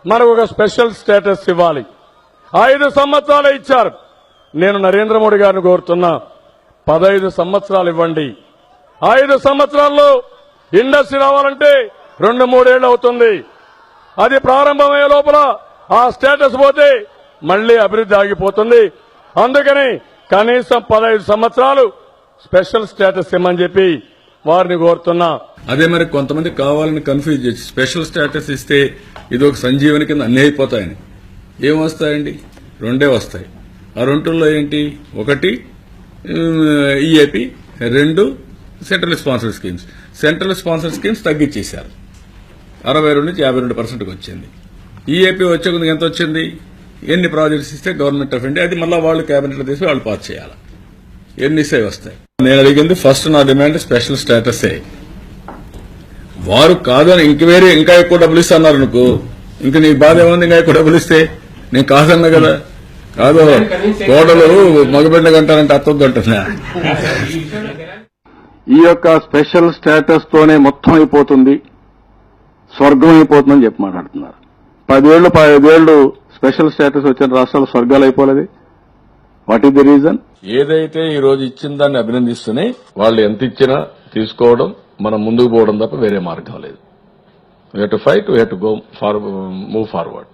మనకు ఒక special status ఇవ్వాలి. 5 సంవత్సరాలు ఇచ్చారు. నేను నరేంద్ర మోడీ గారిని కోరుతున్నా, 15 సంవత్సరాలు ఇవ్వండి. 5 సంవత్సరాల్లో ఇండస్ట్రీ రావాలంటే 2-3 ఏళ్లు అవుతుంది. అది ప్రారంభమయ్యే లోపల ఆ స్టేటస్ పోతే మళ్లీ అభివృద్ధి ఆగిపోతుంది. అందుకని కనీసం 15 సంవత్సరాలు స్పెషల్ స్టేటస్ ఇమ్మని చెప్పి వారిని కోరుతున్నా. అదే మరి కొంతమంది కావాలని కన్ఫ్యూజ్ చేసి స్పెషల్ స్టేటస్ ఇస్తే ఇది ఒక సంజీవని కింద అన్నీ అయిపోతాయని. ఏం వస్తాయండి? 2 వస్తాయి. ఆ 2లో ఏంటి? 1 EAP, 2 central sponsor schemes. Central sponsor schemes తగ్గించేశారు. 62 నుంచి 52% వచ్చింది. ఈఏపీ వచ్చే కొద్దిగా ఎంత వచ్చింది? ఎన్ని ప్రాజెక్ట్స్ ఇస్తే గవర్నమెంట్ ఆఫ్ ఇండియా, అది మళ్ళీ వాళ్ళు కేబినెట్లో తీసి వాళ్ళు పాస్ చేయాలి. ఎన్ని ఇస్తే వస్తాయి. నేను అడిగింది ఫస్ట్ నా డిమాండ్ స్పెషల్ స్టేటసే. వారు కాదని ఇంకా ఎక్కువ డబ్బులు ఇస్తున్నారు అనుకో, ఇంక నీ బాధ ఏముంది? ఇంకా ఎక్కువ డబ్బులు ఇస్తే నేను కాదన్నా కదా. కాదు కోడలు మగబిడ్డ కంటారంటే అత్తొద్దు అంటున్నా. ఈ యొక్క స్పెషల్ స్టేటస్ తోనే మొత్తం అయిపోతుంది, స్వర్గం అయిపోతుందని చెప్పి మాట్లాడుతున్నారు. 10 ఏళ్లు స్పెషల్ స్టేటస్ వచ్చిన రాష్ట్రాలు స్వర్గాలు అయిపోలేదు. What is the reason? ఏదైతే ఈ రోజు ఇచ్చిన దాన్ని అభినందిస్తూనే వాళ్ళు ఎంత ఇచ్చినా తీసుకోవడం, మనం ముందుకు పోవడం తప్ప వేరే మార్గం లేదు. We have to fight, we have to move forward.